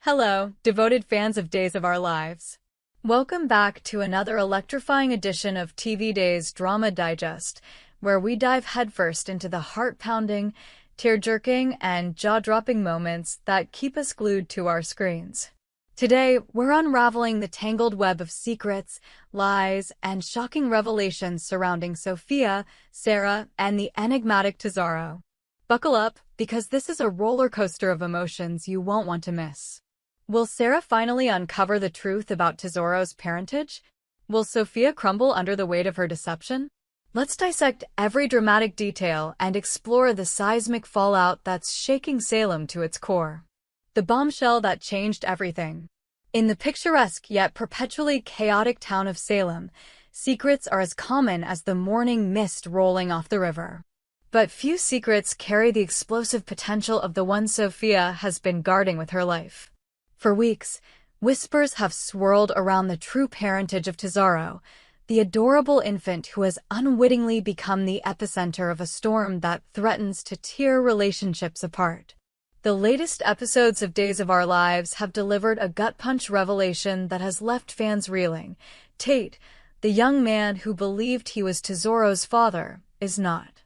Hello, devoted fans of Days of Our Lives. Welcome back to another electrifying edition of TV Days Drama Digest, where we dive headfirst into the heart-pounding, tear-jerking, and jaw-dropping moments that keep us glued to our screens. Today, we're unraveling the tangled web of secrets, lies, and shocking revelations surrounding Sophia, Sarah, and the enigmatic Tesoro. Buckle up, because this is a roller coaster of emotions you won't want to miss. Will Sarah finally uncover the truth about Tesoro's parentage? Will Sophia crumble under the weight of her deception? Let's dissect every dramatic detail and explore the seismic fallout that's shaking Salem to its core. The bombshell that changed everything. In the picturesque yet perpetually chaotic town of Salem, secrets are as common as the morning mist rolling off the river. But few secrets carry the explosive potential of the one Sophia has been guarding with her life. For weeks, whispers have swirled around the true parentage of Tesoro, the adorable infant who has unwittingly become the epicenter of a storm that threatens to tear relationships apart. The latest episodes of Days of Our Lives have delivered a gut-punch revelation that has left fans reeling. Tate, the young man who believed he was Tesoro's father, is not.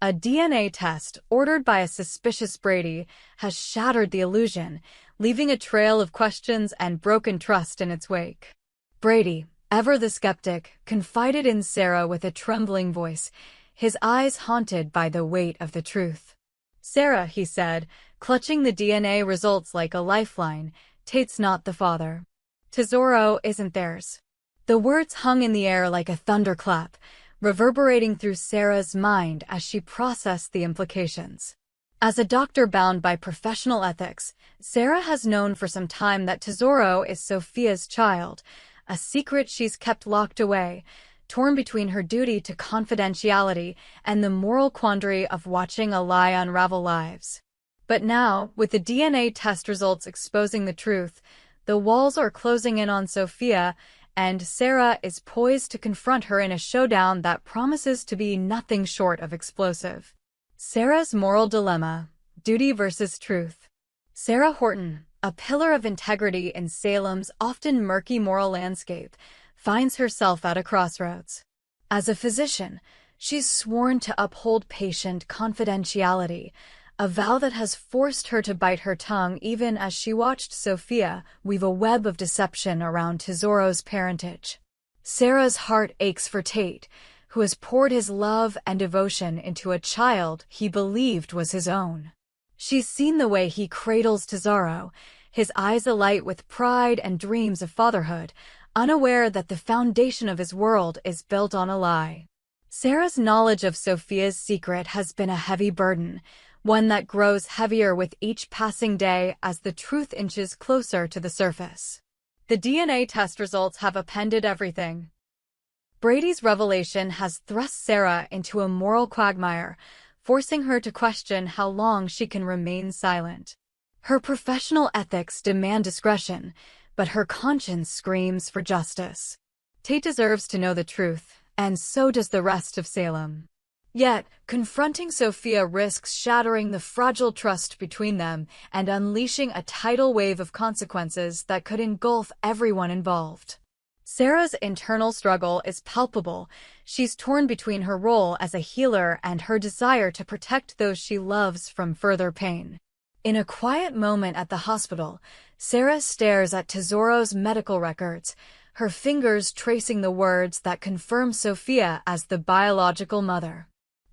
A DNA test ordered by a suspicious Brady has shattered the illusion, leaving a trail of questions and broken trust in its wake. Brady, ever the skeptic, confided in Sarah with a trembling voice, his eyes haunted by the weight of the truth. "Sarah," he said, clutching the DNA results like a lifeline, "Tate's not the father. Tesoro isn't theirs." The words hung in the air like a thunderclap, reverberating through Sarah's mind as she processed the implications. As a doctor bound by professional ethics, Sarah has known for some time that Tesoro is Sophia's child, a secret she's kept locked away, torn between her duty to confidentiality and the moral quandary of watching a lie unravel lives. But now, with the DNA test results exposing the truth, the walls are closing in on Sophia, and Sarah is poised to confront her in a showdown that promises to be nothing short of explosive. Sarah's moral dilemma: duty versus truth. Sarah Horton, a pillar of integrity in Salem's often murky moral landscape, finds herself at a crossroads. As a physician, she's sworn to uphold patient confidentiality, a vow that has forced her to bite her tongue even as she watched Sophia weave a web of deception around Tesoro's parentage. Sarah's heart aches for Tate, who has poured his love and devotion into a child he believed was his own. She's seen the way he cradles Tesoro, his eyes alight with pride and dreams of fatherhood, unaware that the foundation of his world is built on a lie. Sarah's knowledge of Sophia's secret has been a heavy burden, one that grows heavier with each passing day as the truth inches closer to the surface. The DNA test results have upended everything. Brady's revelation has thrust Sarah into a moral quagmire, forcing her to question how long she can remain silent. Her professional ethics demand discretion, but her conscience screams for justice. Tate deserves to know the truth, and so does the rest of Salem. Yet, confronting Sophia risks shattering the fragile trust between them and unleashing a tidal wave of consequences that could engulf everyone involved. Sarah's internal struggle is palpable. She's torn between her role as a healer and her desire to protect those she loves from further pain. In a quiet moment at the hospital, Sarah stares at Tesoro's medical records, her fingers tracing the words that confirm Sophia as the biological mother.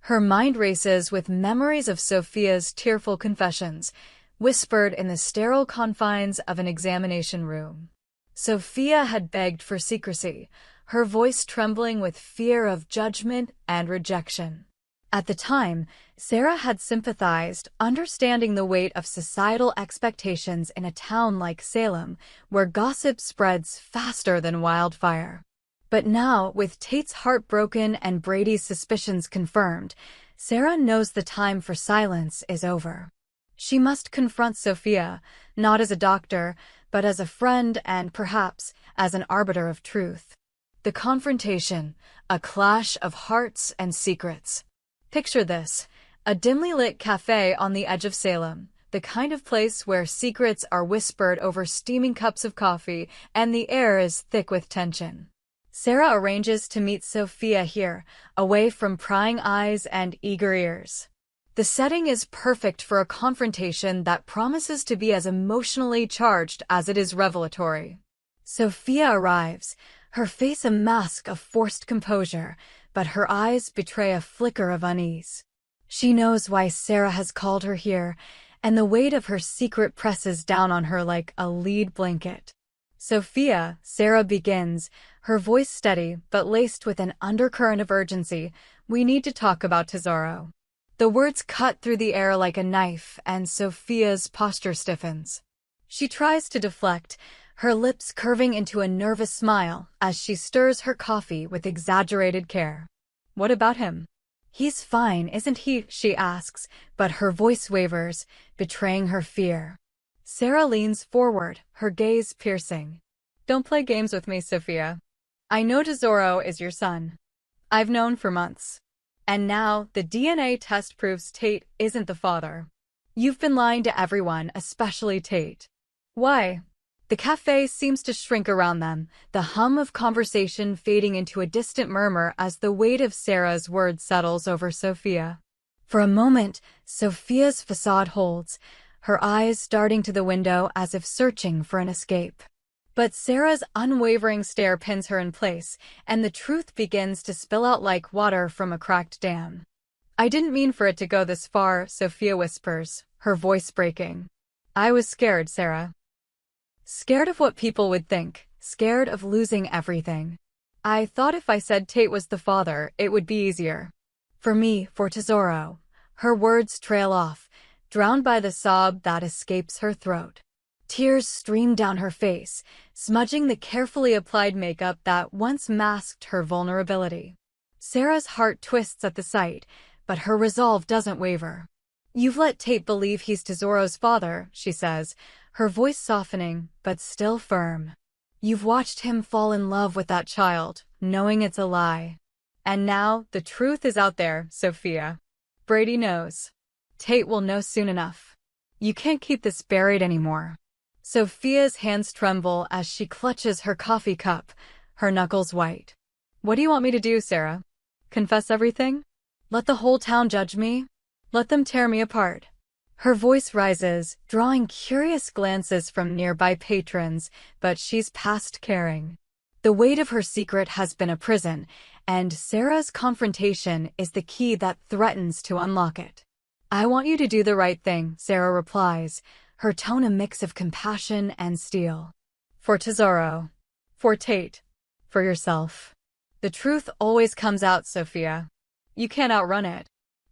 Her mind races with memories of Sophia's tearful confessions, whispered in the sterile confines of an examination room. Sophia had begged for secrecy, her voice trembling with fear of judgment and rejection. At the time, Sarah had sympathized, understanding the weight of societal expectations in a town like Salem, where gossip spreads faster than wildfire. But now, with Tate's heart broken and Brady's suspicions confirmed, Sarah knows the time for silence is over. She must confront Sophia, not as a doctor, but as a friend and, perhaps, as an arbiter of truth. The confrontation, a clash of hearts and secrets. Picture this: a dimly lit cafe on the edge of Salem, the kind of place where secrets are whispered over steaming cups of coffee and the air is thick with tension. Sarah arranges to meet Sophia here, away from prying eyes and eager ears. The setting is perfect for a confrontation that promises to be as emotionally charged as it is revelatory. Sophia arrives, her face a mask of forced composure, but her eyes betray a flicker of unease. She knows why Sarah has called her here, and the weight of her secret presses down on her like a lead blanket. Sophia, Sarah begins, her voice steady but laced with an undercurrent of urgency. We need to talk about Tesoro. The words cut through the air like a knife, and Sophia's posture stiffens. She tries to deflect, her lips curving into a nervous smile as she stirs her coffee with exaggerated care. What about him? He's fine, isn't he? She asks, but her voice wavers, betraying her fear. Sarah leans forward, her gaze piercing. Don't play games with me, Sophia. I know Tesoro is your son. I've known for months. And now, the DNA test proves Tate isn't the father. You've been lying to everyone, especially Tate. Why? The cafe seems to shrink around them, the hum of conversation fading into a distant murmur as the weight of Sarah's words settles over Sophia. For a moment, Sophia's facade holds, her eyes darting to the window as if searching for an escape. But Sarah's unwavering stare pins her in place, and the truth begins to spill out like water from a cracked dam. I didn't mean for it to go this far, Sophia whispers, her voice breaking. I was scared, Sarah. Scared of what people would think, scared of losing everything. I thought if I said Tate was the father, it would be easier. For me, for Tesoro. Her words trail off, drowned by the sob that escapes her throat. Tears stream down her face, smudging the carefully applied makeup that once masked her vulnerability. Sarah's heart twists at the sight, but her resolve doesn't waver. You've let Tate believe he's Tesoro's father, she says, her voice softening, but still firm. You've watched him fall in love with that child, knowing it's a lie. And now, the truth is out there, Sophia. Brady knows. Tate will know soon enough. You can't keep this buried anymore. Sophia's hands tremble as she clutches her coffee cup, her knuckles white. What do you want me to do, Sarah? Confess everything? Let the whole town judge me? Let them tear me apart. Her voice rises, drawing curious glances from nearby patrons, but she's past caring. The weight of her secret has been a prison, and Sarah's confrontation is the key that threatens to unlock it. I want you to do the right thing, Sarah replies, her tone a mix of compassion and steel. For Tesoro. For Tate. For yourself. The truth always comes out, Sophia. You can't outrun it.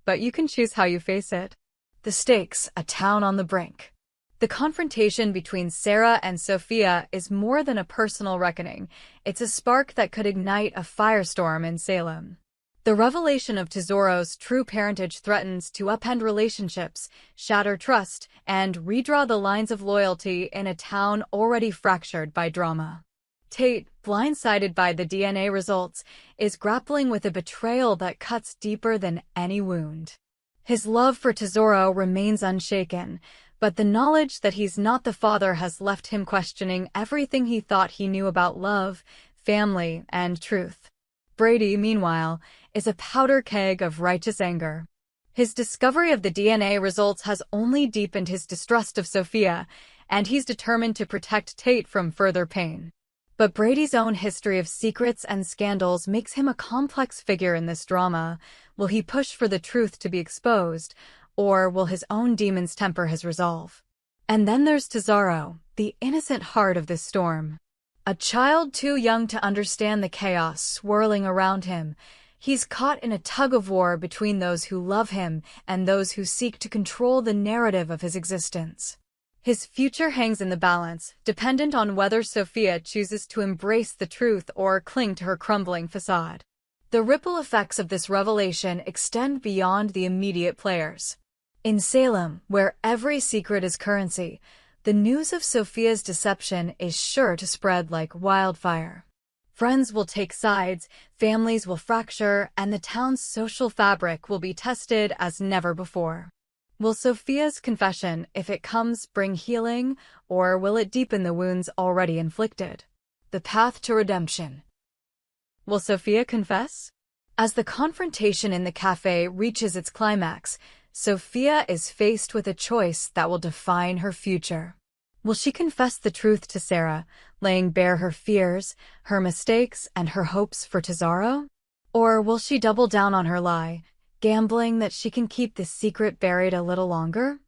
But you can choose how you face it. The stakes, a town on the brink. The confrontation between Sarah and Sophia is more than a personal reckoning. It's a spark that could ignite a firestorm in Salem. The revelation of Tesoro's true parentage threatens to upend relationships, shatter trust, and redraw the lines of loyalty in a town already fractured by drama. Tate, blindsided by the DNA results, is grappling with a betrayal that cuts deeper than any wound. His love for Tesoro remains unshaken, but the knowledge that he's not the father has left him questioning everything he thought he knew about love, family, and truth. Brady, meanwhile, is a powder keg of righteous anger. His discovery of the DNA results has only deepened his distrust of Sophia, and he's determined to protect Tate from further pain. But Brady's own history of secrets and scandals makes him a complex figure in this drama. Will he push for the truth to be exposed, or will his own demons temper his resolve? And then there's Tesoro, the innocent heart of this storm. A child too young to understand the chaos swirling around him, he's caught in a tug-of-war between those who love him and those who seek to control the narrative of his existence. His future hangs in the balance, dependent on whether Sophia chooses to embrace the truth or cling to her crumbling facade. The ripple effects of this revelation extend beyond the immediate players. In Salem, where every secret is currency, the news of Sophia's deception is sure to spread like wildfire. Friends will take sides, families will fracture, and the town's social fabric will be tested as never before. Will Sophia's confession, if it comes, bring healing, or will it deepen the wounds already inflicted? The path to redemption. Will Sophia confess? As the confrontation in the cafe reaches its climax, Sophia is faced with a choice that will define her future. Will she confess the truth to Sarah, laying bare her fears, her mistakes, and her hopes for Tesoro? Or will she double down on her lie, gambling that she can keep the secret buried a little longer?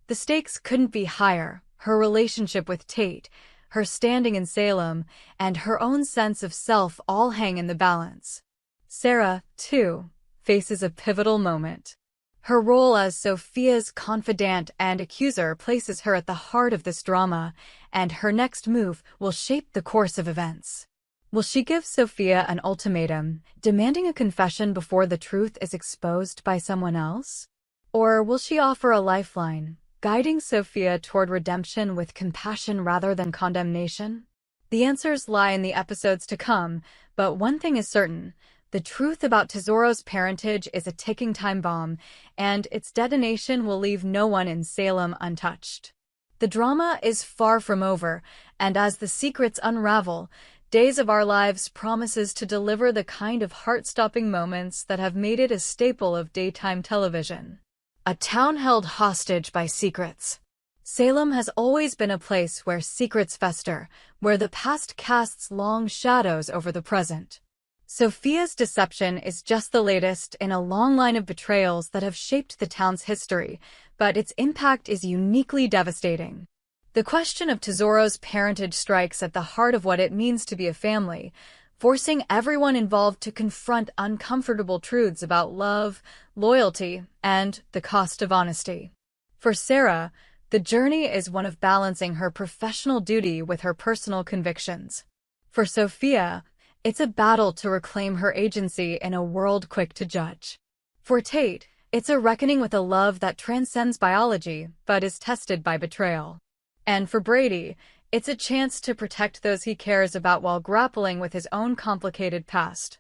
The stakes couldn't be higher. Her relationship with Tate, her standing in Salem, and her own sense of self all hang in the balance. Sarah, too, faces a pivotal moment. Her role as Sophia's confidant and accuser places her at the heart of this drama, and her next move will shape the course of events. Will she give Sophia an ultimatum, demanding a confession before the truth is exposed by someone else? Or will she offer a lifeline, guiding Sophia toward redemption with compassion rather than condemnation? The answers lie in the episodes to come, but one thing is certain: the truth about Tesoro's parentage is a ticking time bomb, and its detonation will leave no one in Salem untouched. The drama is far from over, and as the secrets unravel, Days of Our Lives promises to deliver the kind of heart-stopping moments that have made it a staple of daytime television. A town held hostage by secrets. Salem has always been a place where secrets fester, where the past casts long shadows over the present. Sophia's deception is just the latest in a long line of betrayals that have shaped the town's history, but its impact is uniquely devastating. The question of Tesoro's parentage strikes at the heart of what it means to be a family, forcing everyone involved to confront uncomfortable truths about love, loyalty, and the cost of honesty. For Sarah, the journey is one of balancing her professional duty with her personal convictions. For Sophia, it's a battle to reclaim her agency in a world quick to judge. For Tate, it's a reckoning with a love that transcends biology but is tested by betrayal. And for Brady, it's a chance to protect those he cares about while grappling with his own complicated past.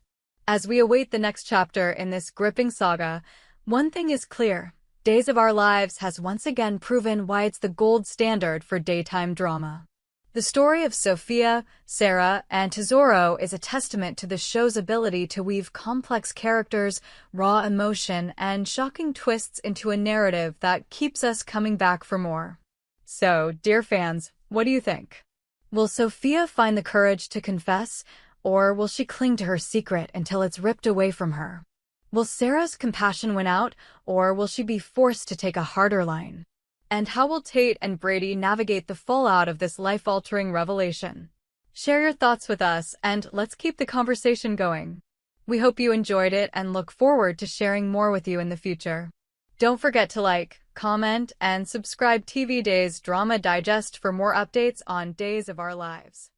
As we await the next chapter in this gripping saga, one thing is clear: Days of Our Lives has once again proven why it's the gold standard for daytime drama. The story of Sophia, Sarah, and Tesoro is a testament to the show's ability to weave complex characters, raw emotion, and shocking twists into a narrative that keeps us coming back for more. So, dear fans, what do you think? Will Sophia find the courage to confess, or will she cling to her secret until it's ripped away from her? Will Sarah's compassion win out, or will she be forced to take a harder line? And how will Tate and Brady navigate the fallout of this life-altering revelation? Share your thoughts with us, and let's keep the conversation going. We hope you enjoyed it and look forward to sharing more with you in the future. Don't forget to like, comment, and subscribe TV Days Drama Digest for more updates on Days of Our Lives.